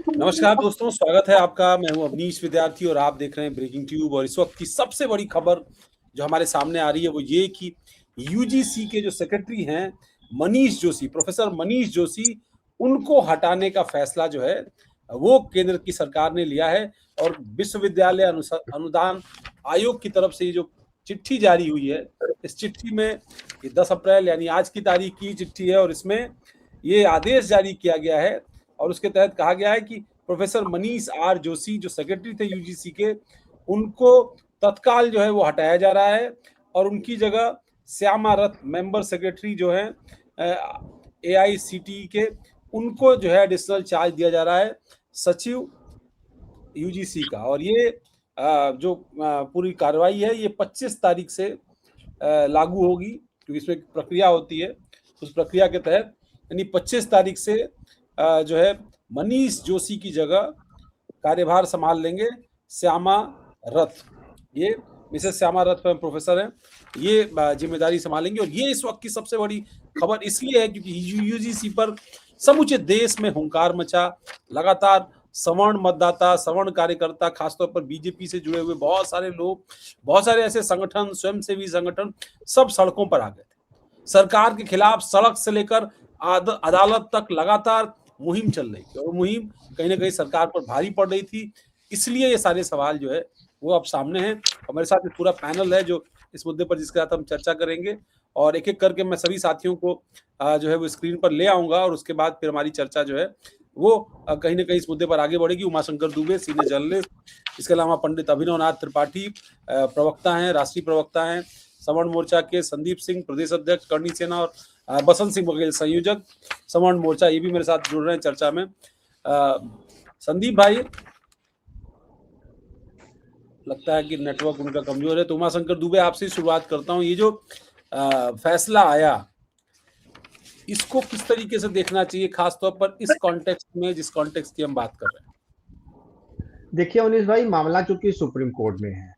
नमस्कार दोस्तों, स्वागत है आपका। मैं हूं अवनीश विद्यार्थी और आप देख रहे हैं ब्रेकिंग ट्यूब। और इस वक्त की सबसे बड़ी खबर जो हमारे सामने आ रही है वो ये कि यूजीसी के जो सेक्रेटरी हैं मनीष जोशी, प्रोफेसर मनीष जोशी, उनको हटाने का फैसला जो है वो केंद्र की सरकार ने लिया है। और विश्वविद्यालय अनुदान आयोग की तरफ से ये जो चिट्ठी जारी हुई है, इस चिट्ठी में ये 10 अप्रैल यानी आज की तारीख की चिट्ठी है और इसमें ये आदेश जारी किया गया है। और उसके तहत कहा गया है कि प्रोफेसर मनीष आर जोशी जो सेक्रेटरी थे यूजीसी के, उनको तत्काल जो है वो हटाया जा रहा है और उनकी जगह श्यामा रथ मेंबर सेक्रेटरी जो है एआईसीटी के, उनको जो है एडिशनल चार्ज दिया जा रहा है सचिव यूजीसी का। और ये जो पूरी कार्रवाई है ये 25 तारीख से लागू होगी, क्योंकि इसमें एक प्रक्रिया होती है। उस प्रक्रिया के तहत यानी 25 तारीख से जो है मनीष जोशी की जगह कार्यभार संभाल लेंगे श्यामा रथ। ये मिसेस श्यामा रथ प्रोफेसर हैं, ये जिम्मेदारी संभालेंगे। और ये इस वक्त की सबसे बड़ी खबर इसलिए है क्योंकि यूजीसी पर समूचे देश में हुंकार मचा। लगातार सवर्ण मतदाता, सवर्ण कार्यकर्ता, खासतौर पर बीजेपी से जुड़े हुए बहुत सारे लोग, बहुत सारे ऐसे संगठन, स्वयंसेवी संगठन सब सड़कों पर आ गए थे। सरकार के खिलाफ सड़क से लेकर अदालत तक लगातार मुहिम चल रही थी और मुहिम कहीं ना कहीं सरकार पर भारी पड़ रही थी। इसलिए ये सारे सवाल जो है वो अब सामने हैं। और मेरे साथ एक पूरा पैनल है जो इस मुद्दे पर जिसके साथ हम चर्चा करेंगे। और एक एक करके मैं सभी साथियों को जो है वो स्क्रीन पर ले आऊंगा और उसके बाद फिर हमारी चर्चा जो है वो कहीं ना कहीं इस मुद्दे पर आगे बढ़ेगी। उमाशंकर दुबे सीनियर जर्नलिस्ट, इसके अलावा पंडित अभिनव नाथ त्रिपाठी प्रवक्ता हैं, राष्ट्रीय प्रवक्ता हैं सवर्ण मोर्चा के, संदीप सिंह प्रदेश अध्यक्ष करनी सेना, और बसंत सिंह बघेल संयोजक सवर्ण मोर्चा, ये भी मेरे साथ जुड़ रहे हैं चर्चा में। संदीप भाई, लगता है कि नेटवर्क उनका कमजोर है, तो उमाशंकर दुबे आपसे शुरुआत करता हूं। ये जो फैसला आया, इसको किस तरीके से देखना चाहिए, खासतौर पर इस कॉन्टेक्स्ट में जिस कॉन्टेक्स्ट की हम बात कर रहे हैं? देखिए अवनीश भाई, मामला चूंकि सुप्रीम कोर्ट में है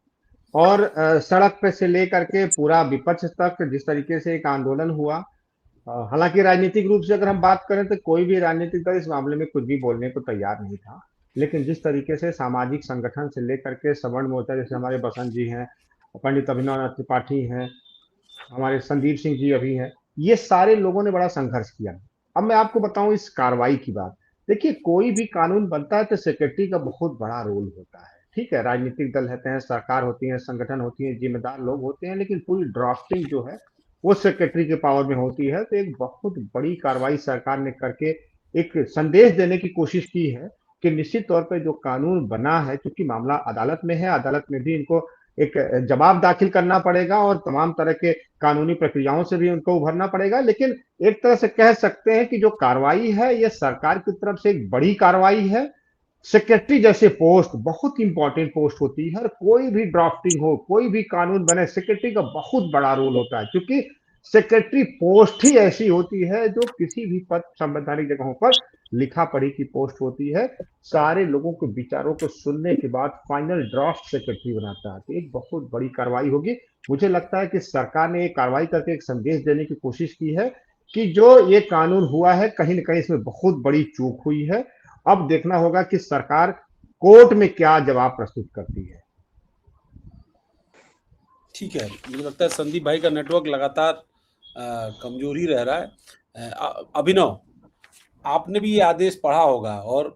और सड़क पे से लेकर के पूरा विपक्ष तक जिस तरीके से एक आंदोलन हुआ, हालांकि राजनीतिक रूप से अगर हम बात करें तो कोई भी राजनीतिक दल इस मामले में कुछ भी बोलने को तैयार नहीं था। लेकिन जिस तरीके से सामाजिक संगठन से लेकर के सवर्ण मोर्चा, जैसे हमारे बसंत जी हैं, पंडित अभिनव त्रिपाठी हैं, हमारे संदीप सिंह जी अभी हैं, ये सारे लोगों ने बड़ा संघर्ष किया। अब मैं आपको बताऊं इस कार्रवाई की बात। देखिए, कोई भी कानून बनता है तो सेक्रेटरी का बहुत बड़ा रोल होता है। ठीक है, राजनीतिक दल रहते हैं, सरकार होती है, संगठन होती है, जिम्मेदार लोग होते हैं, लेकिन पूरी ड्राफ्टिंग जो है वो सेक्रेटरी के पावर में होती है। तो एक बहुत बड़ी कार्रवाई सरकार ने करके एक संदेश देने की कोशिश की है कि निश्चित तौर पर जो कानून बना है, क्योंकि मामला अदालत में है, अदालत में भी इनको एक जवाब दाखिल करना पड़ेगा और तमाम तरह के कानूनी प्रक्रियाओं से भी उनको उभरना पड़ेगा। लेकिन एक तरह से कह सकते हैं कि जो कार्रवाई है ये सरकार की तरफ से एक बड़ी कार्रवाई है। सेक्रेटरी जैसे पोस्ट बहुत इंपॉर्टेंट पोस्ट होती है, कोई भी ड्राफ्टिंग हो, कोई भी कानून बने, सेक्रेटरी का बहुत बड़ा रोल होता है, क्योंकि सेक्रेटरी पोस्ट ही ऐसी होती है जो किसी भी पद संवैधानिक जगहों पर लिखा पढ़ी की पोस्ट होती है। सारे लोगों के विचारों को सुनने के बाद फाइनल ड्राफ्ट सेक्रेटरी बनाता है। तो एक बहुत बड़ी कार्रवाई होगी। मुझे लगता है कि सरकार ने एक कार्रवाई करके एक संदेश देने की कोशिश की है कि जो ये कानून हुआ है कहीं ना कहीं इसमें बहुत बड़ी चूक हुई है। अब देखना होगा कि सरकार कोर्ट में क्या जवाब प्रस्तुत करती है। ठीक है, मुझे लगता है संदीप भाई का नेटवर्क लगातार कमजोर ही रह रहा है। अभिनव, आपने भी ये आदेश पढ़ा होगा और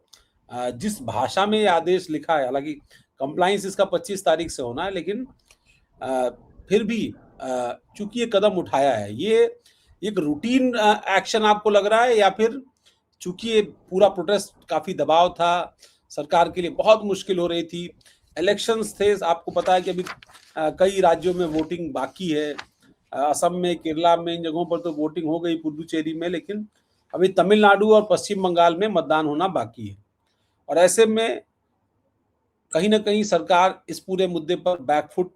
जिस भाषा में ये आदेश लिखा है, हालांकि कंप्लाइंस इसका 25 तारीख से होना है, लेकिन फिर भी चूंकि ये कदम उठाया है, ये एक रूटीन एक्शन आपको लग रहा है, या फिर चूंकि ये पूरा प्रोटेस्ट काफी दबाव था, सरकार के लिए बहुत मुश्किल हो रही थी, इलेक्शंस थे, आपको पता है कि अभी कई राज्यों में वोटिंग बाकी है, असम में, केरला में, इन जगहों पर तो वोटिंग हो गई, पुडुचेरी में, लेकिन अभी तमिलनाडु और पश्चिम बंगाल में मतदान होना बाकी है। और ऐसे में कहीं ना कहीं सरकार इस पूरे मुद्दे पर बैकफुट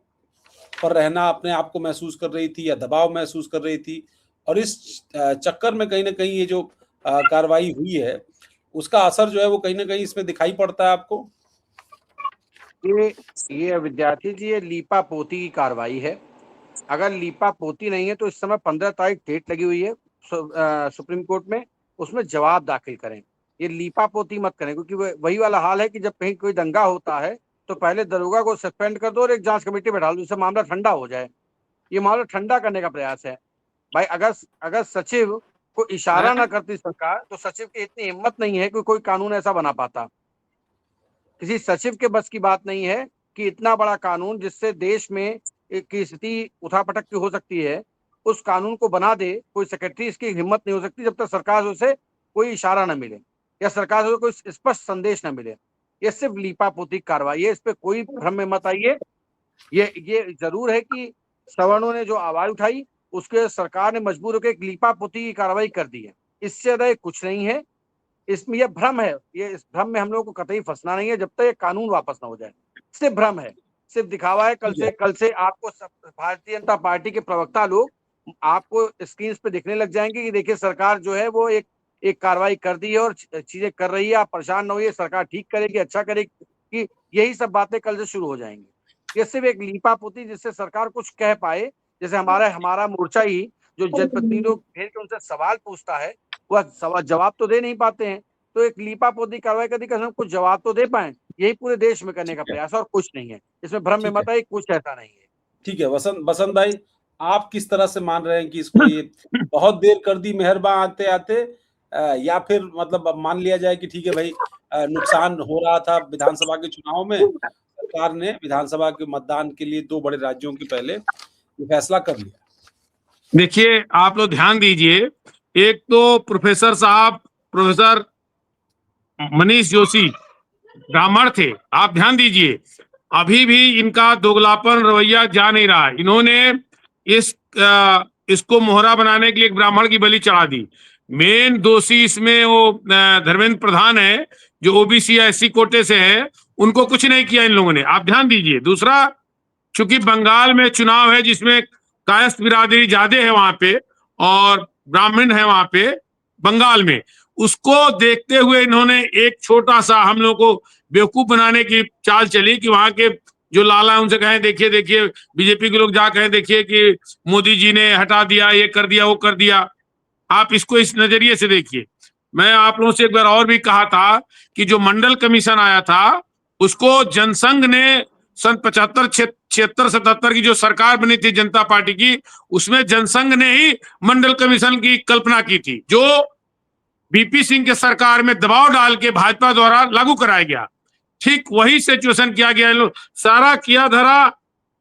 पर रहना अपने आप को महसूस कर रही थी या दबाव महसूस कर रही थी। और इस चक्कर में कहीं ना कहीं ये जो कार्रवाई हुई है उसका असर जो है वो कहीं ना कहीं इसमें दिखाई पड़ता है आपको। ये विद्यार्थी जी, ये लीपा पोती की कार्रवाई है। अगर लीपा पोती नहीं है तो इस समय 15 तारीख डेट लगी हुई है सुप्रीम कोर्ट में, उसमें जवाब दाखिल करें। ये लीपापोती मत करें, क्योंकि वही वाला हाल है कि जब कहीं कोई दंगा होता है तो पहले दरोगा को सस्पेंड कर दो और एक जांच कमेटी बैठा दो, जिससे मामला ठंडा हो जाए। ये मामला ठंडा करने का प्रयास है भाई। अगर सचिव को इशारा ना करती सरकार, तो सचिव की इतनी हिम्मत नहीं है कि कोई कानून ऐसा बना पाता। किसी सचिव के बस की बात नहीं है कि इतना बड़ा कानून जिससे देश में की स्थिति उठापटक की हो सकती है, उस कानून को बना दे कोई सेक्रेटरी। इसकी हिम्मत नहीं हो सकती जब तक सरकार उसे कोई इशारा न मिले या सरकार से कोई स्पष्ट संदेश न मिले। ये सिर्फ लीपापोती कार्रवाई है, इस पे कोई भ्रम में मत आइए। ये जरूर है कि सवर्णों ने जो आवाज उठाई, उसके सरकार ने मजबूर होकर एक लीपापोती की कार्रवाई कर दी है। इससे ज्यादा कुछ नहीं है। इसमें यह भ्रम है, ये इस भ्रम में हम लोग को कतई फंसना नहीं है जब तक ये कानून वापस ना हो जाए। सिर्फ भ्रम है, सिर्फ दिखावा है। कल से आपको भारतीय जनता पार्टी के प्रवक्ता लोग आपको स्क्रीन पे दिखने लग जाएंगे कि देखिए सरकार जो है वो एक कार्रवाई कर दी है और चीजें कर रही है। आप परेशान न होइए, सरकार ठीक करेगी, अच्छा करेगी। यही सब बातें कल से शुरू हो जाएंगी। ये सिर्फ एक लीपापोती जिससे सरकार कुछ कह पाए। जैसे हमारा मोर्चा ही जो जनप्रतिनिधियों घेर के उनसे सवाल पूछता है, वह सवाल जवाब तो दे नहीं पाते हैं। तो एक लीपापोती कार्रवाई करने का कुछ जवाब तो दे पाए, यही पूरे देश में करने का प्रयास है और कुछ नहीं है। इसमें भ्रम में मत आइए, कुछ ऐसा नहीं है। ठीक है बसंत भाई, आप किस तरह से मान रहे हैं कि इसको ये बहुत देर कर दी मेहरबान आते आते, या फिर मतलब अब मान लिया जाए कि ठीक है भाई, नुकसान हो रहा था विधानसभा के चुनाव में, सरकार ने विधानसभा के मतदान के लिए 2 बड़े राज्यों के पहले ये फैसला कर लिया। देखिए, आप लोग ध्यान दीजिए, एक तो प्रोफेसर मनीष जोशी ब्राह्मण थे, आप ध्यान दीजिए, अभी भी इनका दोगलापन रवैया जा नहीं रहा। इन्होंने इसको मोहरा बनाने के लिए एक ब्राह्मण की बलि चढ़ा दी। मेन दोषी इसमें वो धर्मेंद्र प्रधान है, जो ओबीसी या एससी कोटे से है। उनको कुछ नहीं किया इन लोगों ने, आप ध्यान दीजिए। दूसरा, चूंकि बंगाल में चुनाव है जिसमें कायस्थ बिरादरी ज्यादा है वहां पे और ब्राह्मण है वहां पे बंगाल में, उसको देखते हुए इन्होंने एक छोटा सा हम लोग को बेवकूफ बनाने की चाल चली कि वहां के जो लाला है उनसे कहें देखिए देखिए, बीजेपी के लोग जा कहें देखिए कि मोदी जी ने हटा दिया, ये कर दिया, वो कर दिया। आप इसको इस नजरिए से देखिए। मैं आप लोगों से एक बार और भी कहा था कि जो मंडल कमीशन आया था उसको जनसंघ ने सन 75, 76, 77 की जो सरकार बनी थी जनता पार्टी की, उसमें जनसंघ ने ही मंडल कमीशन की कल्पना की थी, जो बीपी सिंह के सरकार में दबाव डाल के भाजपा द्वारा लागू कराया गया। ठीक वही सिचुएशन किया गया। सारा किया धरा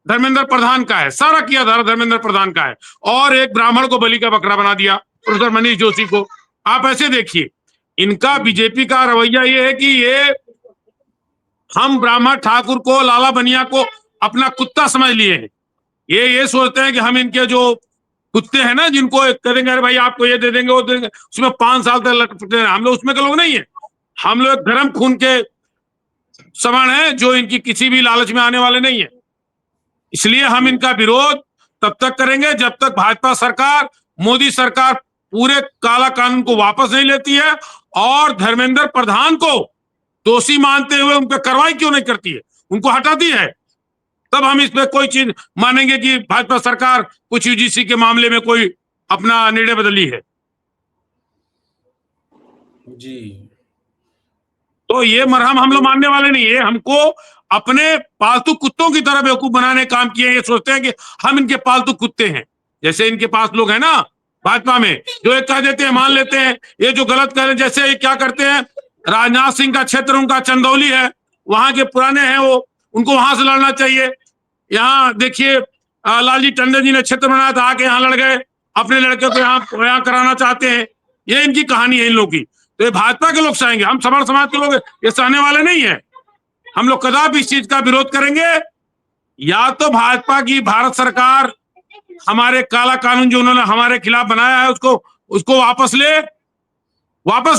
धर्मेंद्र प्रधान का है, सारा किया धरा धर्मेंद्र प्रधान का है, और एक ब्राह्मण को बलि का बकरा बना दिया, प्रोफेसर मनीष जोशी को। आप ऐसे देखिए, इनका बीजेपी का रवैया ये है कि ये हम ब्राह्मण ठाकुर को, लाला बनिया को अपना कुत्ता समझ लिए हैं। ये सोचते हैं कि हम इनके जो कुत्ते हैं ना, जिनको कहेंगे अरे भाई आपको ये दे देंगे वो दे देंगे, उसमें 5 साल तक लटकते हैं। हम लोग उसमें के लोग नहीं है। हम लोग धर्म खून के सवर्ण हैं जो इनकी किसी भी लालच में आने वाले नहीं है। इसलिए हम इनका विरोध तब तक करेंगे जब तक भाजपा सरकार, मोदी सरकार पूरे काला कानून को वापस नहीं लेती है और धर्मेंद्र प्रधान को दोषी मानते हुए उन पर कार्रवाई क्यों नहीं करती है, उनको हटाती है। तब हम इस पे कोई चीज मानेंगे कि भाजपा सरकार कुछ यूजीसी के मामले में कोई अपना निर्णय बदली है। जी, तो ये मरहम हम लोग मानने वाले नहीं है। हमको अपने पालतू कुत्तों की तरह बेवकूफ बनाने काम किए। ये सोचते हैं कि हम इनके पालतू कुत्ते हैं। जैसे इनके पास लोग हैं ना भाजपा में, जो एक कह देते हैं मान लेते हैं, ये जो गलत कह रहे हैं। जैसे ये क्या करते हैं, राजनाथ सिंह का क्षेत्र उनका चंदौली है, वहां के पुराने हैं वो, उनको वहां से लड़ना चाहिए। यहाँ देखिए लालजी टंडन जी ने क्षेत्र बनाया था, आके यहाँ लड़ गए, अपने लड़के को यहाँ कराना चाहते हैं। ये इनकी कहानी है इन लोगों की। तो ये भाजपा के लोग सहेंगे, हम सवर्ण समाज के लोग ये सहने वाले नहीं है। हम लोग कदापि इस चीज का विरोध करेंगे। या तो भाजपा की भारत सरकार हमारे काला कानून जो उन्होंने हमारे खिलाफ बनाया है उसको वापस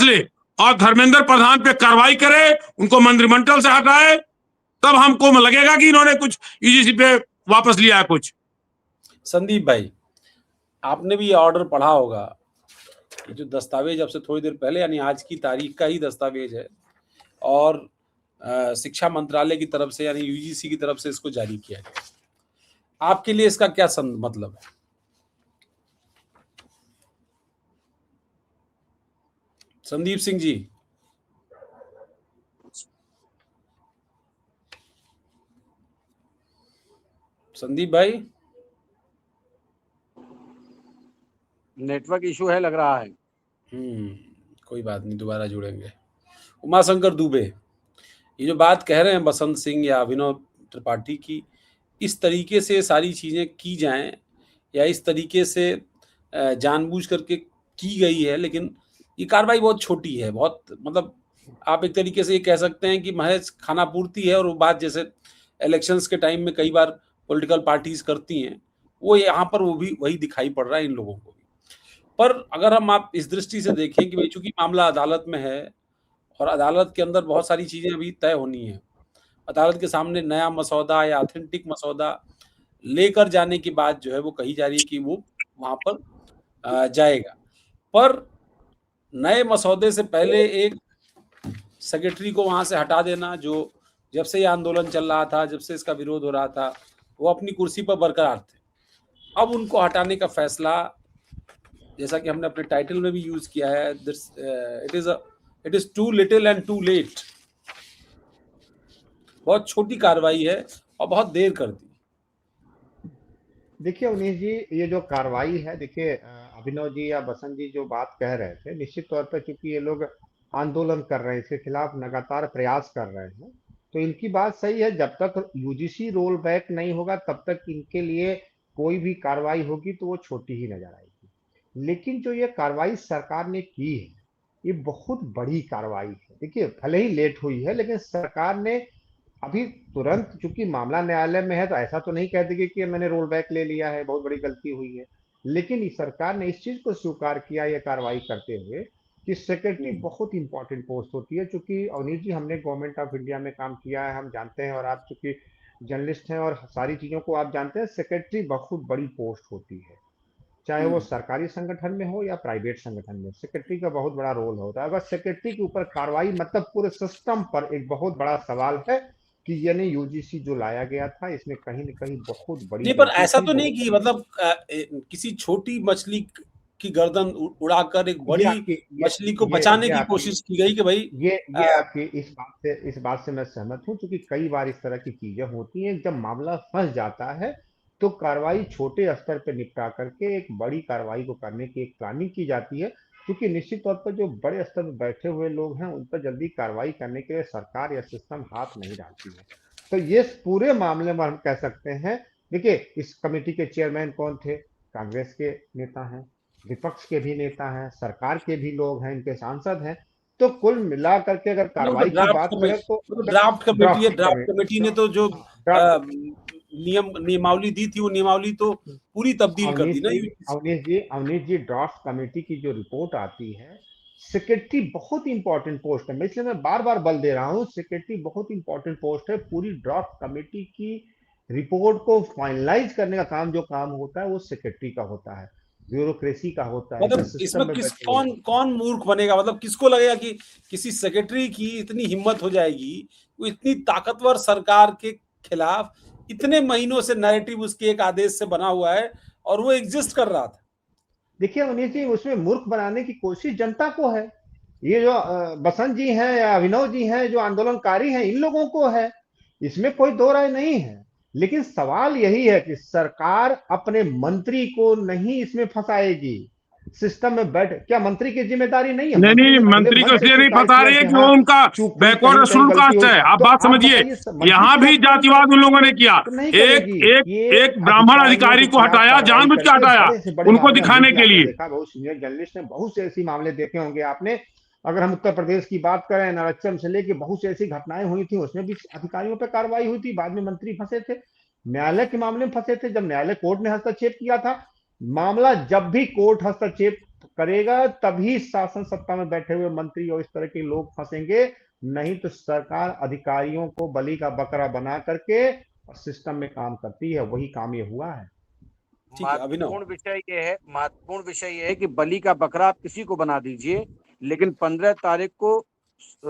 ले और धर्मेंद्र प्रधान पे कार्रवाई करे, उनको मंत्रिमंडल से हटाए, तब हमको लगेगा कि इन्होंने कुछ यूजीसी पे वापस लिया है कुछ। संदीप भाई, आपने भी ये ऑर्डर पढ़ा होगा, ये जो दस्तावेज अब से थोड़ी देर पहले यानी आज की तारीख का ही दस्तावेज है और शिक्षा मंत्रालय की तरफ से यानी यूजीसी की तरफ से इसको जारी किया गया। आपके लिए इसका क्या मतलब है? संदीप सिंह जी। संदीप भाई, नेटवर्क इशू है लग रहा है। कोई बात नहीं, दोबारा जुड़ेंगे। उमाशंकर दुबे, ये जो बात कह रहे हैं बसंत सिंह या अभिनव त्रिपाठी की, इस तरीके से सारी चीजें की जाएं या इस तरीके से जानबूझ करके की गई है, लेकिन ये कार्रवाई बहुत छोटी है, बहुत मतलब आप एक तरीके से ये कह सकते हैं कि महज खानापूर्ति है। और वो बात जैसे इलेक्शंस के टाइम में कई बार पॉलिटिकल पार्टीज करती हैं, वो यहाँ पर वो भी वही दिखाई पड़ रहा है इन लोगों को भी। पर अगर हम आप इस दृष्टि से देखें कि भाई चूंकि मामला अदालत में है और अदालत के अंदर बहुत सारी चीजें अभी तय होनी है, अदालत के सामने नया मसौदा या ऑथेंटिक मसौदा लेकर जाने की बात जो है वो कही जा रही है कि वो वहां पर जाएगा। पर नए मसौदे से पहले एक सेक्रेटरी को वहां से हटा देना, जो जब से ये आंदोलन चल रहा था, जब से इसका विरोध हो रहा था, वो अपनी कुर्सी पर बरकरार थे। अब उनको हटाने का फैसला, जैसा कि हमने अपने टाइटल में भी यूज किया है, it is too little and too late. बहुत छोटी कार्रवाई है और बहुत देर कर दी। देखिए उमेश जी, ये जो कार्रवाई है, देखिए अभिनव जी या बसंत जी जो बात कह रहे थे, निश्चित तौर पर चूंकि ये लोग आंदोलन कर रहे हैं, इसके खिलाफ लगातार प्रयास कर रहे हैं, तो इनकी बात सही है। जब तक यूजीसी रोल बैक नहीं होगा तब तक इनके लिए कोई भी कार्रवाई होगी तो वो छोटी ही नजर आएगी। लेकिन जो ये कार्रवाई सरकार ने की है, ये बहुत बड़ी कार्रवाई है। देखिए भले ही लेट हुई है, लेकिन सरकार ने अभी तुरंत, चूंकि मामला न्यायालय में है, तो ऐसा तो नहीं कह देगी कि मैंने रोल बैक ले लिया है, बहुत बड़ी गलती हुई है। लेकिन इस सरकार ने इस चीज को स्वीकार किया ये कार्रवाई करते हुए कि सेक्रेटरी बहुत इंपॉर्टेंट पोस्ट होती है। चूंकि अवनीश जी, हमने गवर्नमेंट ऑफ इंडिया में काम किया है, हम जानते हैं, और आप चूंकि जर्नलिस्ट हैं और सारी चीजों को आप जानते हैं, सेक्रेटरी बहुत बड़ी पोस्ट होती है, चाहे वो सरकारी संगठन में हो या प्राइवेट संगठन में, सेक्रेटरी का बहुत बड़ा रोल होता है। अगर सेक्रेटरी के ऊपर कार्रवाई, मतलब पूरे सिस्टम पर एक बहुत बड़ा सवाल है कि यानी यूजीसी जो लाया गया था, इसमें कहीं न कहीं बहुत बड़ी नहीं, पर गलती ऐसा थी, तो नहीं बहुत कि मतलब किसी छोटी मछली की गर्दन उड़ाकर एक बड़ी मछली को बचाने की कोशिश की गई कि भाई ये आपकी इस बात से मैं सहमत हूं, क्योंकि कई बार इस तरह की चीजें होती हैं। जब मामला फंस जाता है तो कार्रवाई छोटे स्तर पर निपटा करके एक बड़ी कार्रवाई को करने की एक प्लानिंग की जाती है, क्योंकि निश्चित तौर पर जो बड़े स्तर पर बैठे हुए लोग हैं उन पर जल्दी कार्रवाई करने के लिए सरकार या सिस्टम हाथ नहीं डालती है। तो ये पूरे मामले में हम कह सकते हैं, देखिए इस कमेटी के चेयरमैन कौन थे? कांग्रेस के नेता हैं, विपक्ष के भी नेता हैं, सरकार के भी लोग हैं, इनके सांसद हैं। तो कुल मिला करके अगर कार्रवाई की बात करें तो ड्राफ्ट कमेटी है, ड्राफ्ट कमेटी ने तो जो नियमावली दी थी, वो नियमावली तो पूरी तब्दील कर दी ना। अवनीश जी, ड्राफ्ट कमेटी की जो रिपोर्ट आती है, सेक्रेटरी बहुत इंपॉर्टेंट पोस्ट है। मैं इसलिए मैं बार बार बल दे रहा हूँ, सेक्रेटरी बहुत इंपॉर्टेंट पोस्ट है। पूरी ड्राफ्ट कमेटी की रिपोर्ट को फाइनलाइज करने का काम, जो काम होता है वो सेक्रेटरी का होता है, ब्यूरोक्रेसी का होता है। मतलब इसमें कौन मूर्ख बनेगा? मतलब किसको लगेगा कि किसी सेक्रेटरी की इतनी हिम्मत हो जाएगी, वो इतनी ताकतवर सरकार के खिलाफ इतने महीनों से नैरेटिव उसके एक आदेश से बना हुआ है और वो एग्जिस्ट कर रहा था। देखिए अवनीश जी, उसमें मूर्ख बनाने की कोशिश जनता को है। ये जो बसंत जी हैं या अभिनव जी हैं, जो आंदोलनकारी हैं, इन लोगों को है, इसमें कोई दो राय नहीं है। लेकिन सवाल यही है कि सरकार अपने मंत्री को नहीं इसमें फंसाएगी। सिस्टम में बैठ, क्या मंत्री की जिम्मेदारी नहीं है? नहीं, मंत्री को इसलिए नहीं फंसा रही है कि वो उनका बैकवर्ड शेड्यूल कास्ट है। आप बात समझिए, यहाँ भी जातिवाद उन लोगों ने किया। एक ब्राह्मण अधिकारी को हटाया, जानबूझ के हटाया, उनको दिखाने के लिए। बहुत सीनियर जर्नलिस्ट ने बहुत से ऐसे मामले देखे होंगे आपने। अगर हम उत्तर प्रदेश की बात करें, नरचम से लेके बहुत सी ऐसी घटनाएं हुई थी, उसमें भी अधिकारियों पर कार्रवाई हुई थी, बाद में मंत्री फंसे थे, न्यायालय के मामले में फंसे थे, जब न्यायालय कोर्ट ने हस्तक्षेप किया था। मामला जब भी कोर्ट हस्तक्षेप करेगा तभी शासन सत्ता में बैठे हुए मंत्री और इस तरह के लोग फंसेंगे, नहीं तो सरकार अधिकारियों को बलि का बकरा बना करके सिस्टम में काम करती है। वही काम ये हुआ है। महत्वपूर्ण विषय ये है कि बलि का बकरा आप किसी को बना दीजिए, लेकिन 15 तारीख को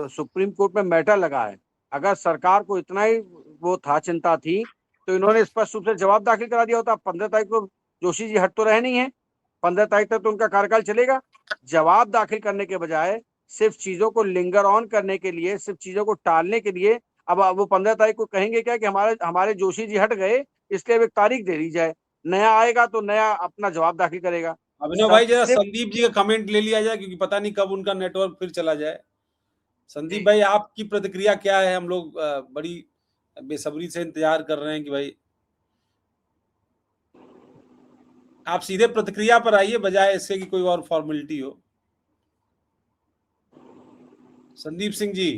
सुप्रीम कोर्ट में मैटर लगा है। अगर सरकार को इतना ही वो था, चिंता थी, तो इन्होंने स्पष्ट रूप से जवाब दाखिल करा दिया होता। 15 तारीख को जोशी जी हट तो रहे नहीं है, 15 तारीख तक तो उनका कार्यकाल चलेगा। जवाब दाखिल करने के बजाय सिर्फ चीजों को लिंगर ऑन करने के लिए, सिर्फ चीजों को टालने के लिए अब वो 15 तारीख को कहेंगे क्या कि हमारे जोशी जी हट गए, इसलिए अब एक तारीख दे दी जाए, नया आएगा तो नया अपना जवाब दाखिल करेगा। अभिनव भाई जरा सबसे संदीप जी का कमेंट ले लिया जाए, क्योंकि पता नहीं कब उनका नेटवर्क फिर चला जाए। संदीप जी। भाई आपकी प्रतिक्रिया क्या है? हम लोग बड़ी बेसब्री से इंतजार कर रहे हैं कि भाई आप सीधे प्रतिक्रिया पर आइए, बजाय इसके कि कोई और फॉर्मेलिटी हो। संदीप सिंह जी,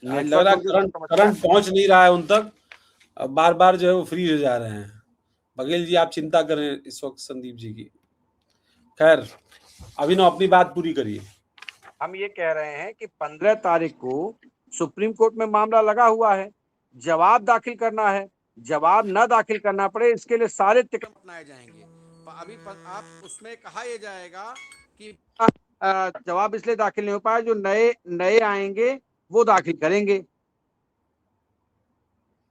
आज लग रहा है करंट पहुंच नहीं रहा है उन तक, बार बार जो है वो फ्री हो जा रहे हैं। बघेल जी आप चिंता करें इस वक्त संदीप जी की। खैर अभिनव अपनी बात पूरी करिए। हम ये कह रहे हैं कि 15 तारीख को सुप्रीम कोर्ट में मामला लगा हुआ है, जवाब दाखिल करना है, जवाब न दाखिल करना पड़े इसके लिए सारे टिकट अपनाए जाएंगे। अभी आप उसमें कहा यह जाएगा कि जवाब इसलिए दाखिल नहीं हो पाया, जो नए आएंगे वो दाखिल करेंगे,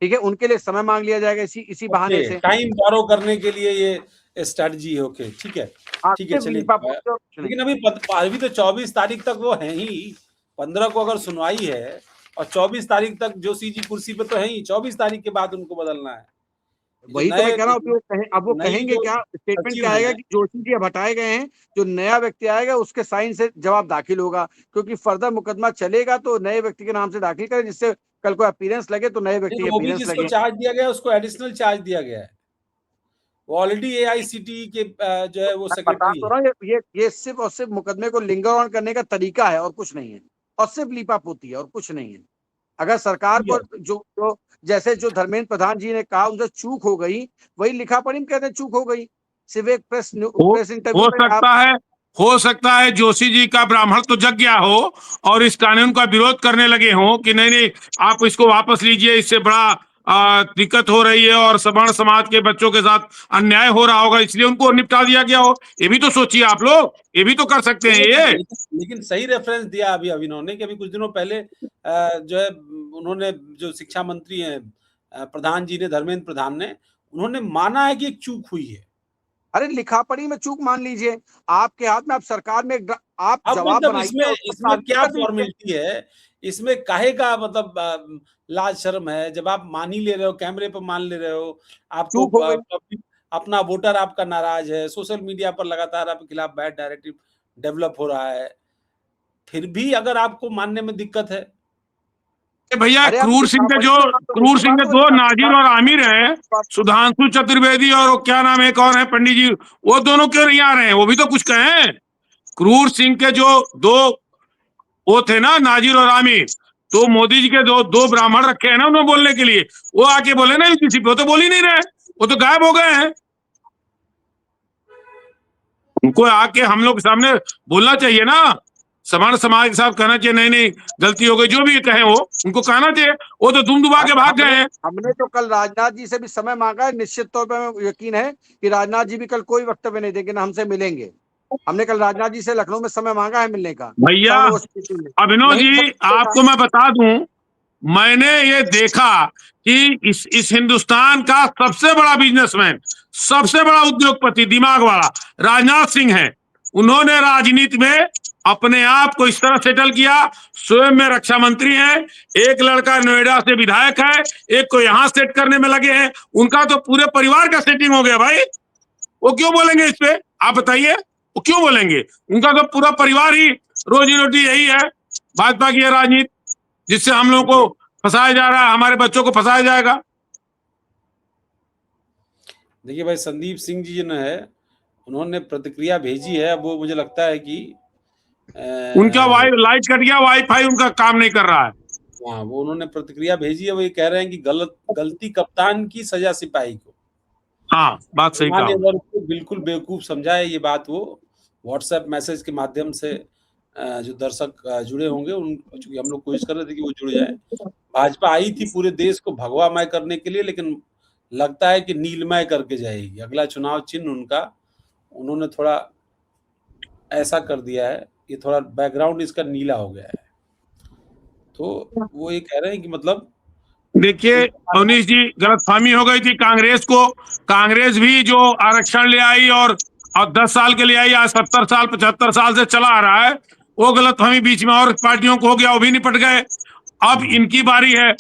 ठीक है, उनके लिए समय मांग लिया जाएगा इसी बहाने से, टाइम बोरो करने के लिए ये स्ट्रेटजी है। ओके ठीक है, ठीक है चलिए। लेकिन अभी तो 24 तारीख तक वो है ही, 15 को अगर सुनवाई है और 24 तारीख तक जोशी जी कुर्सी पे तो है ही, 24 तारीख के बाद उनको बदलना है। वही तो मैं कह रहा हूँ। अब वो कहेंगे क्या, स्टेटमेंट क्या आएगा कि जोशी जी अब हटाए गए हैं, जो नया व्यक्ति आएगा उसके साइन से जवाब दाखिल होगा, क्योंकि फर्दर मुकदमा चलेगा तो नए व्यक्ति के नाम से दाखिल करें, जिससे कल को अपीयरेंस लगे तो नए व्यक्ति अपीयरेंस लगे। चार्ज दिया गया उसको एडिशनल चार्ज दिया गया है, वो ऑलरेडी AICTE के जो है वो सेक्रेटरी है। ये सिर्फ और सिर्फ मुकदमे को लिंगर ऑन करने का तरीका है और कुछ नहीं है, और सिर्फ लीपापोती है और कुछ नहीं है। अगर सरकार को जो जैसे जो धर्मेंद्र प्रधान जी ने कहा उनसे चूक हो गई, वही लिखा पढ़ी कहते हैं चूक हो गई। सिर्फ एक प्रेस इंटरव्यू हो सकता है जोशी जी का ब्राह्मण तो जग गया हो और इस कानून का विरोध करने लगे हो कि नहीं आप इसको वापस लीजिए, इससे बड़ा दिक्कत हो रही है और सवर्ण समाज के बच्चों के साथ अन्याय हो रहा होगा, इसलिए उनको निपटा दिया गया हो। ये भी तो सोचिए आप लोग, ये भी तो कर सकते हैं ये। लेकिन सही रेफरेंस दिया अभी अभिनव ने कि अभी कुछ दिनों पहले जो है उन्होंने, जो शिक्षा मंत्री हैं प्रधान जी ने, धर्मेंद्र प्रधान ने, उन्होंने माना है कि एक चूक हुई है। अरे लिखा पढ़ी में चूक मान लीजिए, आपके हाथ में, आप सरकार में आप जवाब बनाइए। इसमें क्या फॉर्मेलिटी है, इसमें काहे का मतलब लाज शर्म है? जब आप मान ही ले रहे हो, कैमरे पर मान ले रहे हो, आपको अपना वोटर आपका नाराज है, सोशल मीडिया पर लगातार आपके खिलाफ बैड नैरेटिव डेवलप हो रहा है, फिर भी अगर आपको मानने में दिक्कत है। भैया क्रूर सिंह के दो नाजिर और आमिर हैं, सुधांशु चतुर्वेदी और क्या नाम एक और है पंडित जी, वो दोनों क्यों नहीं आ रहे हैं? वो भी तो कुछ कहें। क्रूर सिंह के जो दो वो थे ना, नाजिर और आमिर, तो मोदी जी के दो ब्राह्मण रखे हैं ना उन्होंने बोलने के लिए, वो आके बोले ना किसी पे, वो तो बोल ही नहीं रहे, वो तो गायब हो गए हैं। उनको आके हम लोग के सामने बोलना चाहिए ना, सवर्ण समाज के साथ कहना चाहिए नहीं गलती हो गई, जो भी कहे वो उनको कहना चाहिए, वो तो दुम दुबा के भाग गए हैं। हमने तो कल राजनाथ जी से भी समय मांगा है, निश्चित तौर पर यकीन है कि राजनाथ जी भी कल कोई वक्तव्य नहीं देंगे, ना हमसे मिलेंगे। हमने कल राजनाथ जी से लखनऊ में समय मांगा है मिलने का। भैया अभिनव जी आपको मैं बता दूं, मैंने ये देखा कि इस हिंदुस्तान का सबसे बड़ा बिजनेसमैन, सबसे बड़ा उद्योगपति, दिमाग वाला राजनाथ सिंह है। उन्होंने राजनीति में अपने आप को इस तरह सेटल किया, स्वयं में रक्षा मंत्री हैं, एक लड़का नोएडा से विधायक है, एक को यहां सेट करने में लगे हैं, उनका तो पूरे परिवार का सेटिंग हो गया भाई। वो क्यों बोलेंगे इस पे, आप बताइए, वो क्यों बोलेंगे? उनका तो पूरा परिवार ही रोजी रोटी यही है, भाजपा की राजनीति, जिससे हम लोगों को फंसाया जा रहा है, हमारे बच्चों को फंसाया जाएगा। देखिए भाई संदीप सिंह जी ने है, उन्होंने प्रतिक्रिया भेजी है, अब वो मुझे लगता है कि उनका लाइट कट गया, वाईफाई उनका काम नहीं कर रहा है। हाँ, वो उन्होंने प्रतिक्रिया भेजी है, वो ये कह रहे हैं कि गलती कप्तान की, सजा सिपाही को। हाँ बात सही कहा। बिल्कुल बेवकूफ समझा है ये बात, वो व्हाट्सएप मैसेज के माध्यम से जो दर्शक जुड़े होंगे, चूंकि हम लोग कोशिश कर रहे थे कि वो जुड़ जाए। भाजपा आई थी पूरे देश को भगवामय करने के लिए, लेकिन लगता है कि नीलमय करके जाएगी। अगला चुनाव चिन्ह उनका, उन्होंने थोड़ा ऐसा कर दिया है, ये थोड़ा बैकग्राउंड इसका नीला हो गया है। तो वो ये कह रहे हैं कि मतलब देखिए अवनीश जी, गलतफहमी हो गई थी कांग्रेस को। कांग्रेस भी जो आरक्षण ले आई और 10 साल के लिए आई, आज 70 साल 75 साल से चला आ रहा है, वो गलतफहमी बीच में और पार्टियों को हो गया, वो भी निपट गए। अब इनकी बारी है,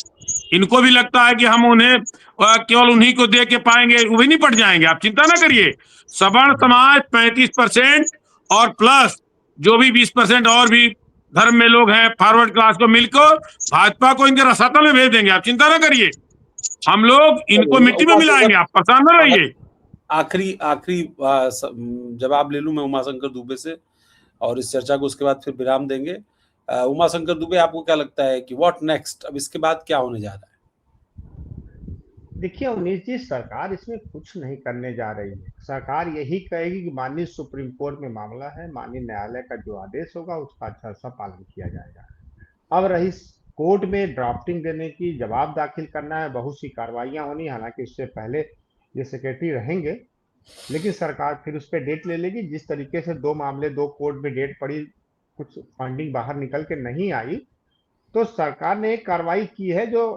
इनको भी लगता है कि हम उन्हें केवल उन्हीं को दे के पाएंगे, वो भी निपट जाएंगे, आप चिंता ना करिए। सवर्ण समाज 35% और प्लस जो भी 20% और भी धर्म में लोग हैं, फॉरवर्ड क्लास को मिलकर भाजपा को इनके रसातल में भेज देंगे, आप चिंता ना करिए। हम लोग इनको मिट्टी में मिलाएंगे, आप परेशान ना रहिए। आखिरी आखिरी जवाब ले लूं मैं उमाशंकर दुबे से, और इस चर्चा को उसके बाद फिर विराम देंगे। उमाशंकर दुबे, आपको क्या लगता है कि व्हाट नेक्स्ट, अब इसके बाद क्या होने जा रहा है? देखिए उन्नीस जी, सरकार इसमें कुछ नहीं करने जा रही है। सरकार यही कहेगी कि माननीय सुप्रीम कोर्ट में मामला है, माननीय न्यायालय का जो आदेश होगा उसका अच्छा सा पालन किया जाएगा। अब रही कोर्ट में ड्राफ्टिंग देने की, जवाब दाखिल करना है, बहुत सी कार्रवाइयां होनी, हालांकि इससे पहले ये सेक्रेटरी रहेंगे, लेकिन सरकार फिर उस पर डेट ले लेगी। जिस तरीके से 2 मामले 2 कोर्ट में डेट पड़ी, कुछ फंडिंग बाहर निकल के नहीं आई, तो सरकार ने एक कार्रवाई की है जो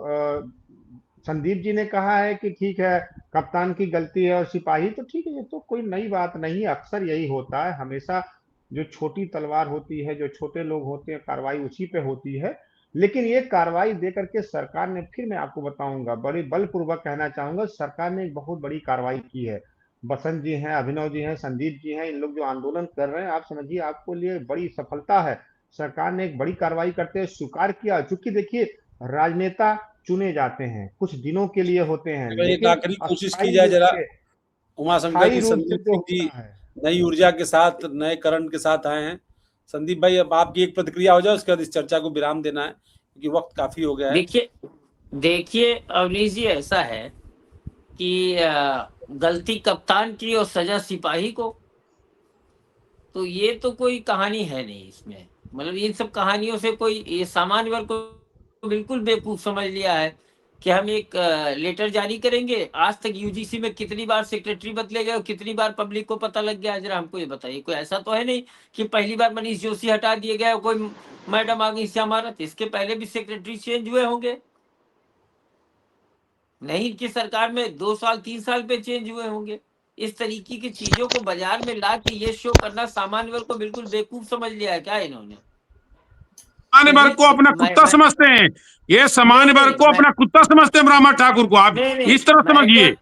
संदीप जी ने कहा है कि ठीक है कप्तान की गलती है और सिपाही, तो ठीक है, ये तो कोई नई बात नहीं है। अक्सर यही होता है, हमेशा जो छोटी तलवार होती है, जो छोटे लोग होते हैं, कार्रवाई उसी पे होती है। लेकिन ये कार्रवाई दे करके सरकार ने, फिर मैं आपको बताऊंगा, बड़ी बलपूर्वक कहना चाहूंगा, सरकार ने एक बहुत बड़ी कार्रवाई की है। बसंत जी हैं, अभिनव जी हैं, संदीप जी हैं, इन लोग जो आंदोलन कर रहे हैं, आप समझिए आपको लिए बड़ी सफलता है। सरकार ने एक बड़ी कार्रवाई करते हुए स्वीकार किया। चूंकि देखिए राजनेता चुने जाते हैं, कुछ दिनों के लिए होते हैं, एक लेकिन आखिरी कोशिश की अस्थायी जाए रूप जरा से, उमाशंकर स्थायी जी, रूप से संदीप जो सिंह जी होता है। नई ऊर्जा के साथ, नए करंट के साथ आए हैं। संदीप भाई, अब आपकी एक प्रतिक्रिया हो जाए, उसके बाद इस चर्चा को विराम देना है क्योंकि वक्त काफी हो गया है। देखिए अवनीश जी, ऐसा है कि गलती कप्तान की और सजा सिपाही को, तो ये तो कोई कहानी है नहीं इसमें। मतलब इन सब कहानियों से कोई, ये सामान्य वर्ग को बिल्कुल बेवकूफ समझ लिया है कि हम एक लेटर जारी करेंगे। आज तक यूजीसी में कितनी बार सेक्रेटरी बदले गए और कितनी बार पब्लिक को पता लग गया, जरा हमको ये बताइए। कोई ऐसा तो है नहीं कि पहली बार मनीष जोशी हटा दिए गए और कोई मैडम आ गई श्यामा रथ। इसके पहले भी सेक्रेटरी चेंज हुए होंगे, नहीं कि सरकार में 2 साल 3 साल पे चेंज हुए होंगे। इस तरीके की चीजों को बाजार में ला के ये शो करना सामान्य वर्ग को बिल्कुल बेवकूफ समझ लिया है क्या इन्होंने? सामान्य वर्ग को अपना कुत्ता समझते हैं, ये सामान्य वर्ग को अपना कुत्ता समझते हैं। ब्राह्मण ठाकुर को आप इस तरह समझिए।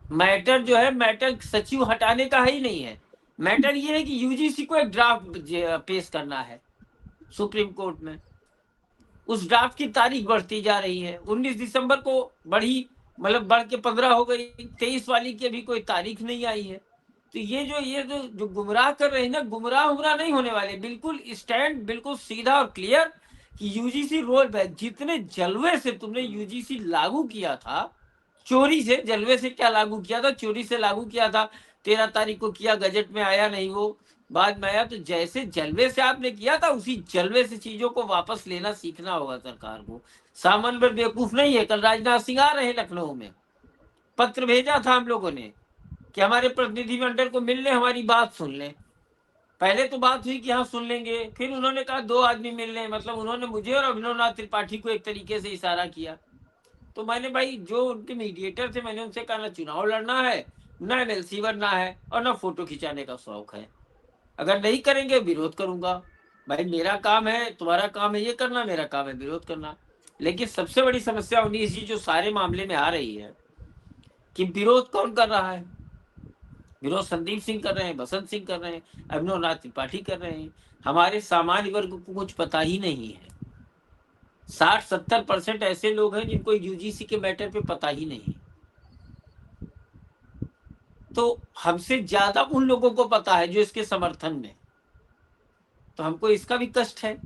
मैटर जो है, मैटर सचिव हटाने का ही नहीं है। मैटर ये है कि यूजीसी को एक ड्राफ्ट पेश करना है सुप्रीम कोर्ट में। उस ड्राफ्ट की तारीख बढ़ती जा रही है। 19 दिसंबर को बढ़ी, मतलब बढ़ के 15 हो गई। 23 वाली की अभी कोई तारीख नहीं आई है। तो ये जो गुमराह कर रहे हैं ना, गुमराह नहीं होने वाले। बिल्कुल स्टैंड बिल्कुल सीधा और क्लियर कि यूजीसी रोल बैक। जितने जलवे से तुमने यूजीसी लागू किया था, चोरी से, जलवे से क्या लागू किया था, चोरी से लागू किया था। 13 तारीख को किया, गजट में आया नहीं, वो बाद में आया। तो जैसे जलवे से आपने किया था, उसी जलवे से चीजों को वापस लेना सीखना होगा सरकार को। सामान्य वर्ग बेवकूफ नहीं है। कल राजनाथ सिंह आ रहे हैं लखनऊ में, पत्र भेजा था हम लोगों ने कि हमारे प्रतिनिधिमंडल को मिल ले, हमारी बात सुन ले। पहले तो बात हुई कि हाँ सुन लेंगे, फिर उन्होंने कहा 2 आदमी मिल ले। मतलब उन्होंने मुझे और अभिनव नाथ त्रिपाठी को एक तरीके से इशारा किया। तो मैंने भाई जो उनके मीडिएटर थे, मैंने उनसे कहा ना चुनाव लड़ना है, ना एमएलसी बनना है, और ना फोटो खिंचाने का शौक है। अगर नहीं करेंगे विरोध करूंगा। भाई मेरा काम है, तुम्हारा काम है ये करना, मेरा काम है विरोध करना। लेकिन सबसे बड़ी समस्या 19 जी जो सारे मामले में आ रही है कि विरोध कौन कर रहा है। विरोध संदीप सिंह कर रहे हैं, बसंत सिंह कर रहे हैं, अभिनव नाथ त्रिपाठी कर रहे हैं। हमारे सामान्य वर्ग को कुछ पता ही नहीं है। 60-70% ऐसे लोग हैं जिनको यूजीसी के मैटर पे पता ही नहीं। तो हमसे ज्यादा उन लोगों को पता है जो इसके समर्थन में। तो हमको इसका भी कष्ट है।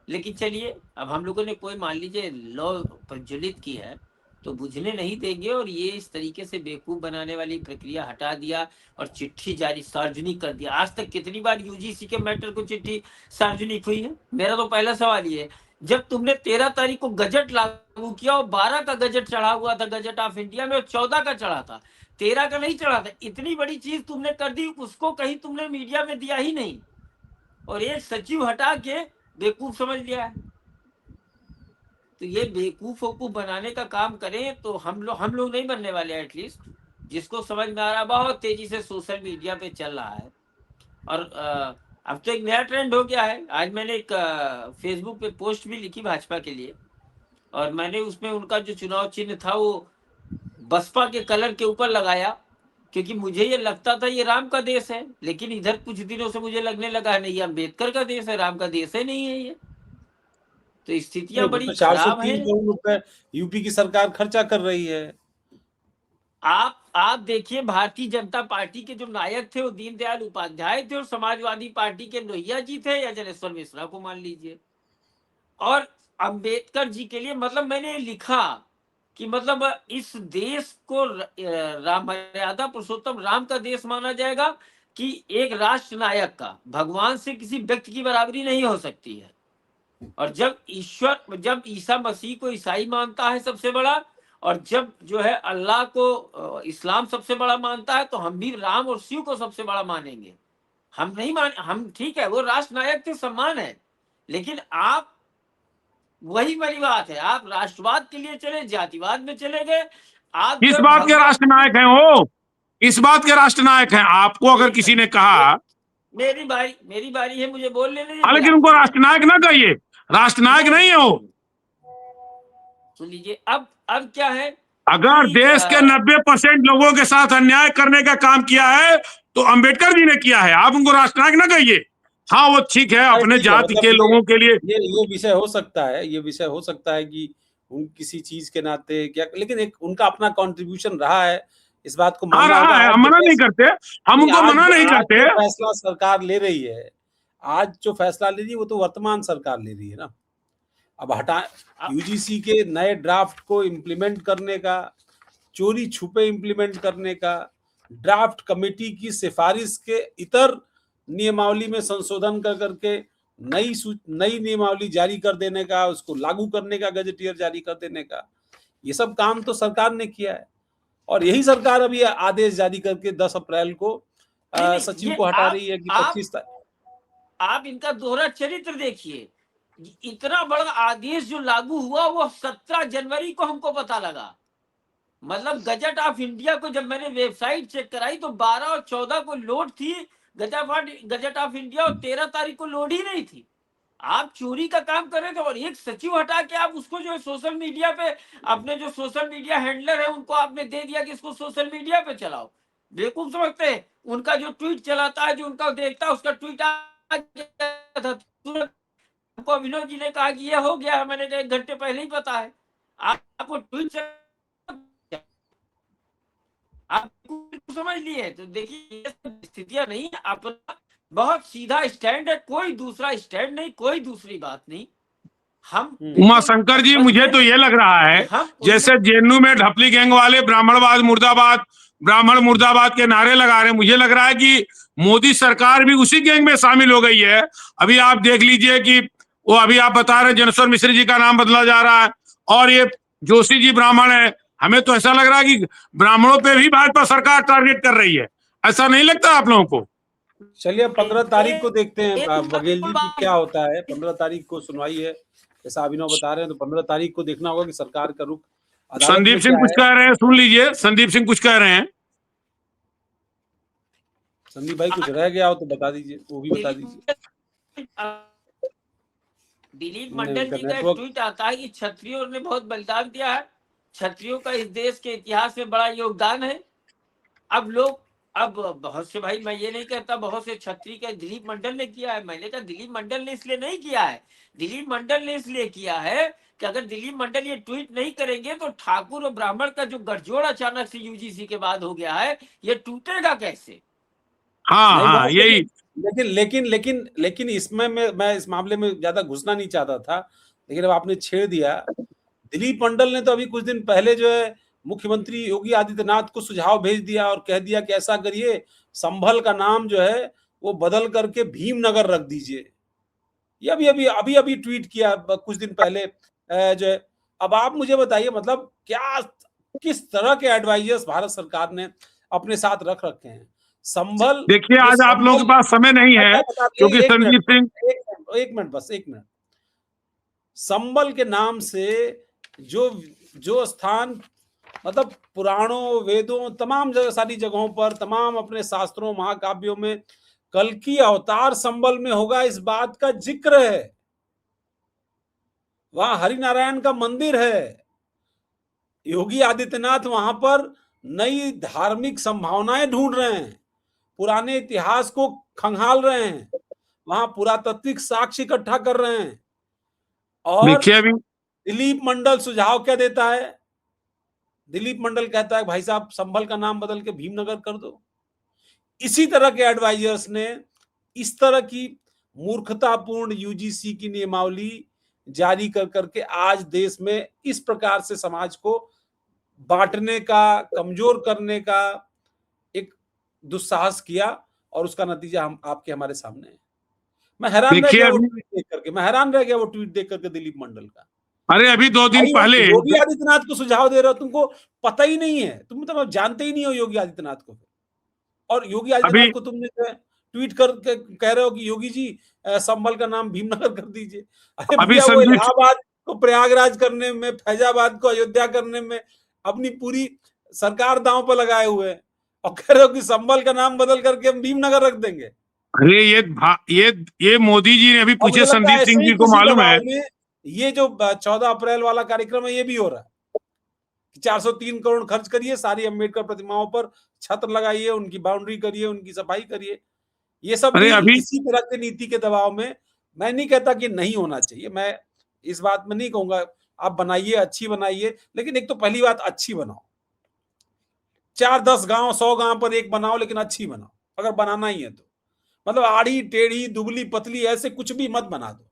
लेकिन चलिए, अब हम लोगों ने कोई मान लीजिए लॉ प्रज्वलित की है तो बुझने नहीं देंगे। और ये इस तरीके से बेवकूफ बनाने वाली प्रक्रिया हटा दिया और चिट्ठी जारी सार्वजनिक कर दिया। आज तक कितनी बार यूजीसी के मैटर को चिट्ठी सार्वजनिक हुई है? मेरा तो पहला सवाल ये है, जब तुमने 13 तारीख को गजट लागू किया और 12 का गजट चढ़ा हुआ था, गजट ऑफ इंडिया में, और 14 का चढ़ा था, 13 का नहीं चढ़ा था। इतनी बड़ी चीज तुमने कर दी, उसको कहीं तुमने मीडिया में दिया ही नहीं, और एक सचिव हटा के बेवकूफ समझ लिया है। तो ये बेवकूफों को बनाने का काम करें तो हम लोग नहीं बनने वाले। एटलीस्ट जिसको समझ में आ रहा, बहुत तेजी से सोशल मीडिया पे चल रहा है। और अब तो एक नया ट्रेंड हो गया है। आज मैंने एक फेसबुक पे पोस्ट भी लिखी भाजपा के लिए, और मैंने उसमें उनका जो चुनाव चिन्ह था वो बसपा के कलर के ऊपर लगाया, क्योंकि मुझे ये लगता था ये राम का देश है, लेकिन इधर कुछ दिनों से मुझे लगने लगा है नहीं, ये अम्बेडकर का देश है, राम का देश है नहीं है ये। तो स्थितियां वो बड़ी तो खराब 403 हैं। करोड़ रुपए यूपी की सरकार खर्चा कर रही है। आप देखिए, भारतीय जनता पार्टी के जो नायक थे वो दीनदयाल उपाध्याय थे, और समाजवादी पार्टी के लोहिया जी थे, या जनेश्वर मिश्रा को मान लीजिए। और अंबेडकर जी के लिए मतलब मैंने लिखा कि मतलब इस देश को राम मर्यादा पुरुषोत्तम राम का देश माना जाएगा कि एक राष्ट्र नायक का भगवान से किसी व्यक्ति की बराबरी नहीं हो सकती है। और जब ईसा मसीह को ईसाई मानता है सबसे बड़ा, और जब जो है अल्लाह को इस्लाम सबसे बड़ा मानता है, तो हम भी राम और शिव को सबसे बड़ा मानेंगे। हम नहीं हम ठीक है, वो राष्ट्र नायक थे, सम्मान है, लेकिन आप वही वाली बात है, आप राष्ट्रवाद के लिए चले, जातिवाद में चले गए। आप किस जो बात के राष्ट्रनायक हैं वो? इस बात के राष्ट्रनायक हैं? आपको अगर किसी ने कहा, मेरी बारी है, मुझे बोल लेने दीजिए। लेकिन उनको राष्ट्रनायक ना कहिए, राष्ट्रनायक नहीं है वो। सुन लीजिए, अब क्या है, अगर देश के 90% लोगों के साथ अन्याय करने का काम किया है तो अंबेडकर जी ने किया है, आप उनको राष्ट्रनायक ना कहिए। हाँ वो ठीक है, अपने ठीक है, जाति मतलब के लोगों के लिए ये विषय हो सकता है, ये विषय हो सकता है कि उन किसी चीज के नाते क्या, लेकिन एक उनका अपना कंट्रीब्यूशन रहा है, इस बात को आ मानना होगा। रहा है, आज हम जो मना नहीं करते, हम उनको मना नहीं आज करते। जो फैसला सरकार ले रही है, आज जो फैसला ले रही है वो तो वर्तमान सरकार ले रही है ना। अब यूजीसी के नए ड्राफ्ट को इम्प्लीमेंट करने का, चोरी छुपे इम्प्लीमेंट करने का, ड्राफ्ट कमेटी की सिफारिश के इतर नियमावली में संशोधन कर करके नई नियमावली जारी कर देने का, उसको लागू करने का, गजेटियर जारी कर देने का, ये सब काम तो सरकार ने किया है। और यही सरकार अभी आदेश जारी करके 10 अप्रैल को सचिव को हटा रही है कि 25 आप इनका दोहरा चरित्र देखिए। इतना बड़ा आदेश जो लागू हुआ वो 17 जनवरी को हमको पता लगा। मतलब गजट ऑफ इंडिया को जब मैंने वेबसाइट चेक कराई तो 12 और 14 को लोड थी गजट ऑफ इंडिया, और 13 तारीख को लोड ही नहीं थी। आप चोरी का काम कर रहे थे, और एक सचिव हटा के आप उसको जो है सोशल मीडिया पे, अपने जो सोशल मीडिया हैंडलर है उनको आपने दे दिया कि इसको सोशल मीडिया पे चलाओ। बेवकूफ समझते हैं, उनका जो ट्वीट चलाता है, जो उनका देखता है, उसका ट्वीट आ गया था तुरंत। हमको अभिनव जी ने कहा कि ये हो गया, मैंने कहा 1 घंटे पहले ही पता है। आपको ट्वीट आप समझ लिए, तो देखिए स्थितियां नहीं है। अपना बहुत सीधा स्टैंड है, कोई दूसरा स्टैंड नहीं, कोई दूसरी बात नहीं। हम उमा शंकर जी, मुझे तो ये लग रहा है जैसे जेएनयू में ढपली गैंग वाले ब्राह्मणवाद मुर्दाबाद, ब्राह्मण मुर्दाबाद के नारे लगा रहे हैं। मुझे लग रहा है कि मोदी सरकार भी उसी गैंग में शामिल हो गई है। अभी आप देख लीजिए कि वो अभी आप बता रहे जनेश्वर मिश्र जी का नाम बदला जा रहा है, और ये जोशी जी ब्राह्मण है। हमें तो ऐसा लग रहा है कि ब्राह्मणों पे भी भाजपा सरकार टारगेट कर रही है। ऐसा नहीं लगता आप लोगों को? चलिए 15 तारीख को देखते हैं बघेल जी की क्या होता है। 15 तारीख को सुनवाई है, जैसा अभिनव बता रहे हैं, तो 15 तारीख को देखना होगा कि सरकार का रुख संदीप सिंह कुछ कह रहे हैं, सुन लीजिए। संदीप सिंह कुछ कह रहे हैं। संदीप भाई कुछ रह गया हो तो बता दीजिए, वो भी बता दीजिए। दिलीप मंडल जी का ट्वीट आता है कि क्षत्रियों ने बहुत बलिदान दिया है, क्षत्रियों का इस देश के इतिहास में बड़ा योगदान है। अब बहुत से भाई, मैं ये नहीं कहता बहुत से क्षत्रिय का दिलीप मंडल ने किया है, मैंने कहा दिलीप मंडल ने इसलिए नहीं किया है। दिलीप मंडल ने इसलिए किया है कि अगर दिलीप मंडल ये ट्वीट नहीं करेंगे तो ठाकुर और ब्राह्मण का जो गठजोड़ अचानक से यूजीसी के बाद हो गया है, ये टूटेगा कैसे। हाँ यही। लेकिन इसमें मैं इस मामले में ज्यादा घुसना नहीं चाहता था, लेकिन अब आपने छेड़ दिया। दिलीप मंडल ने तो अभी कुछ दिन पहले जो है मुख्यमंत्री योगी आदित्यनाथ को सुझाव भेज दिया और कह दिया कि ऐसा करिए, संभल का नाम जो है वो बदल करके भीमनगर रख दीजिए। ये अभी ट्वीट किया कुछ दिन पहले जो है। अब आप मुझे बताइए, मतलब क्या, किस तरह के एडवाइजर्स भारत सरकार ने अपने साथ रख रखे हैं। संभल, देखिए आज आप लोगों के पास समय नहीं है क्योंकि संदीप सिंह, एक मिनट, संभल के नाम से जो स्थान, मतलब पुराणों, वेदों, तमाम जगह, सारी जगहों पर, तमाम अपने शास्त्रों, महाकाव्यों में कल की अवतार संबल में होगा, इस बात का जिक्र है। वहां हरिनारायण का मंदिर है। योगी आदित्यनाथ वहां पर नई धार्मिक संभावनाएं ढूंढ रहे हैं, पुराने इतिहास को खंगाल रहे हैं, वहां पुरातात्विक साक्ष्य इकट्ठा कर रहे हैं। और देखिए अभी दिलीप मंडल सुझाव क्या देता है? दिलीप मंडल कहता है भाई साहब संभल का नाम बदल के भीमनगर कर दो। इसी तरह के एडवाइजर्स ने इस तरह की मूर्खतापूर्ण यूजीसी की नियमावली जारी कर करके आज देश में इस प्रकार से समाज को बांटने का, कमजोर करने का एक दुस्साहस किया, और उसका नतीजा हम आपके हमारे सामने है। मैं हैरान रह देखिए गया वो अभी, ट्वीट देख करके, मैं हैरान रह गया वो ट्वीट देख करके दिलीप मंडल का। अरे अभी 2 दिन भाई पहले योगी आदित्यनाथ को सुझाव दे रहे हो, तुमको पता ही नहीं है, तुम मतलब जानते ही नहीं हो योगी आदित्यनाथ को। और योगी आदित्यनाथ अभी को तुमने ट्वीट करके कह रहे हो कि योगी जी संभल का नाम भीमनगर कर दीजिए। अरे अभी भैया वो संदीप, इलाहाबाद को प्रयागराज करने में, फैजाबाद को अयोध्या करने में अपनी पूरी सरकार दांव पर लगाए हुए हैं, और कह रहे हो कि संभल का नाम बदल करके हम भीमनगर रख देंगे। अरे ये मोदी जी ने अभी और मुझे पूछे लगता है संदीप ऐसे सिंह ही जी को किसी मालूम है। दबाव में ये जो 14 अप्रैल वाला कार्यक्रम है ये भी हो रहा है। 403 करोड़ खर्च करिए, सारी अम्बेडकर प्रतिमाओं पर छत्र लगाइए, उनकी बाउंड्री करिए, उनकी सफाई करिए। ये सब अरे भी अभी इसी तरह की नीति के दबाव में। मैं नहीं कहता कि नहीं होना चाहिए, मैं इस बात में नहीं कहूंगा, आप बनाइए, अच्छी बनाइए, लेकिन एक तो पहली बात अच्छी बनाओ। 4-10 गांव, 100 गांव पर एक बनाओ, लेकिन अच्छी बनाओ अगर बनाना ही है तो। मतलब आड़ी टेढ़ी दुबली पतली ऐसे कुछ भी मत बना दो,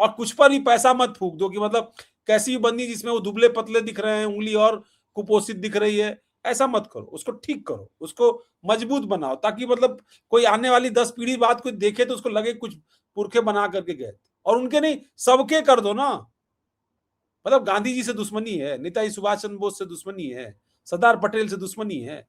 और कुछ पर भी पैसा मत फूक दो कि मतलब कैसी भी बंदी जिसमें वो दुबले पतले दिख रहे हैं, उंगली और कुपोषित दिख रही है, ऐसा मत करो। उसको ठीक करो, उसको मजबूत बनाओ, ताकि मतलब कोई आने वाली 10 पीढ़ी बाद कोई देखे तो उसको लगे कुछ पुरखे बना करके गए। और उनके नहीं, सबके कर दो ना। मतलब गांधी जी से दुश्मनी है, नेताजी सुभाष चंद्र बोस से दुश्मनी है, सरदार पटेल से दुश्मनी है,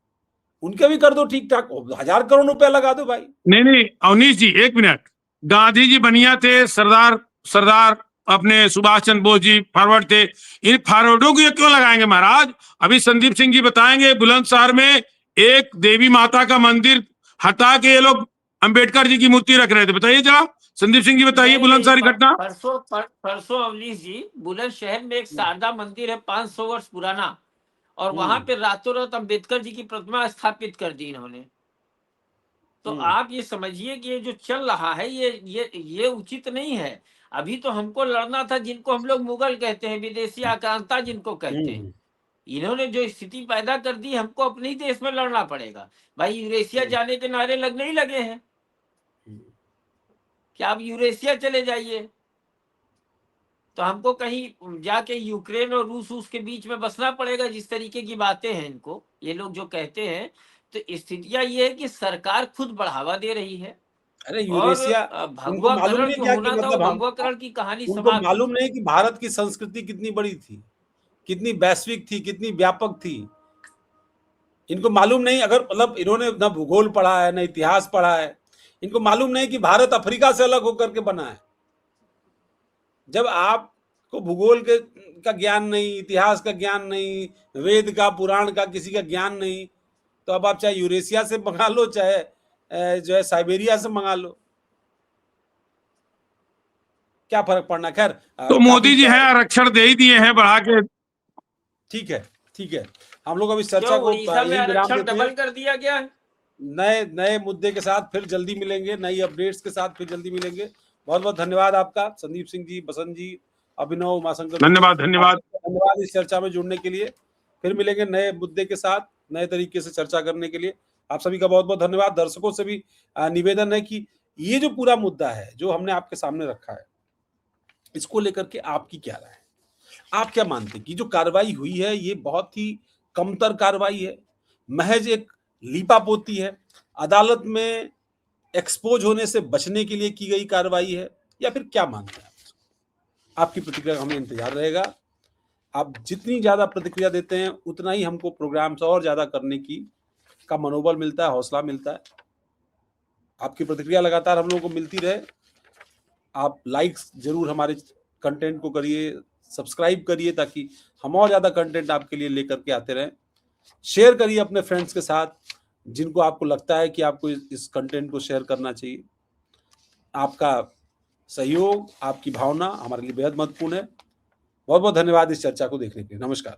उनके भी कर दो ठीक ठाक। 1000 करोड़ रुपया लगा दो भाई। नहीं अवनीश जी, 1 मिनट। गांधी जी बढ़िया थे, सरदार सरदार अपने सुभाष चंद्र बोस जी फॉरवर्ड थे, इन फॉरवर्डों को ये क्यों लगाएंगे महाराज? अभी संदीप सिंह जी बताएंगे, बुलंदशहर में एक देवी माता का मंदिर हटा के ये लोग अंबेडकर जी की मूर्ति रख रहे थे। बताइए जरा, संदीप सिंह जी बताइए बुलंदशहर घटना। परसों अवनीश जी, बुलंदशहर में एक शारदा मंदिर है 500 वर्ष पुराना, और वहां पे रातों रात अंबेडकर जी की प्रतिमा स्थापित कर दी इन्होंने। तो आप ये समझिए कि ये जो चल रहा है ये उचित नहीं है। अभी तो हमको लड़ना था जिनको हम लोग मुगल कहते हैं, विदेशी आक्रांता जिनको कहते हैं। इन्होंने जो स्थिति पैदा कर दी, हमको अपने ही देश में लड़ना पड़ेगा। भाई यूरेशिया जाने के नारे लगने ही लगे हैं कि आप यूरेशिया चले जाइए, तो हमको कहीं जाके यूक्रेन और रूस के बीच में बसना पड़ेगा। जिस तरीके की बातें हैं इनको, ये लोग जो कहते हैं, तो स्थितियां ये है कि सरकार खुद बढ़ावा दे रही है। अरे और यूरेशिया, उनको मालूम भगवाकरण नहीं जो क्या कि होना था वो मतलब हम, भगवाकरण की कहानी उनको समाप्त मालूम हो नहीं कि भारत की संस्कृति कितनी बड़ी थी, कितनी वैश्विक थी, कितनी व्यापक थी। इनको मालूम नहीं, अगर मतलब इन्होंने ना भूगोल पढ़ा है, ना इतिहास पढ़ा है, इनको मालूम नहीं कि भारत अफ्रीका से अलग होकर के बना है। जब आपको भूगोल का ज्ञान नहीं, इतिहास का ज्ञान नहीं, वेद का, पुराण का किसी का ज्ञान नहीं, तो अब आप चाहे यूरेशिया से मंगा लो, चाहे जो है साइबेरिया से मंगा लो, क्या फर्क पड़ना। खैर तो मोदी जी है आरक्षण दे ही दिए हैं बढ़ा के। ठीक है, ठीक है, हम लोग अब इस क्यों चर्चा को उड़ीसा में यही विराम आरक्षण देते डबल हैं। कर दिया गया है? नए नए मुद्दे के साथ फिर जल्दी मिलेंगे, नई अपडेट्स के साथ फिर जल्दी मिलेंगे। बहुत बहुत धन्यवाद आपका, संदीप सिंह जी, बसंत जी, अभिनव, उमाशंकर जी। धन्यवाद धन्यवाद धन्यवाद इस चर्चा में जुड़ने के लिए। फिर मिलेंगे नए मुद्दे के साथ, नए तरीके से चर्चा करने के लिए। आप सभी का बहुत बहुत धन्यवाद। दर्शकों से भी निवेदन है कि ये जो पूरा मुद्दा है जो हमने आपके सामने रखा है, इसको लेकर के आपकी क्या राय है? आप क्या मानते हैं कि जो कार्रवाई हुई है ये बहुत ही कमतर कार्रवाई है, महज एक लीपापोती है, अदालत में एक्सपोज होने से बचने के लिए की गई कार्रवाई है, या फिर क्या मानते हैं आप? आपकी प्रतिक्रिया का हमें इंतजार रहेगा। आप जितनी ज्यादा प्रतिक्रिया देते हैं उतना ही हमको प्रोग्राम से और ज्यादा करने का मनोबल मिलता है, हौसला मिलता है। आपकी प्रतिक्रिया लगातार हम लोगों को मिलती रहे। आप लाइक्स जरूर हमारे कंटेंट को करिए, सब्सक्राइब करिए, ताकि हम और ज्यादा कंटेंट आपके लिए लेकर के आते रहें। शेयर करिए अपने फ्रेंड्स के साथ, जिनको आपको लगता है कि आपको इस कंटेंट को शेयर करना चाहिए। आपका सहयोग, आपकी भावना हमारे लिए बेहद महत्वपूर्ण है। बहुत बहुत धन्यवाद इस चर्चा को देखने के लिए। नमस्कार।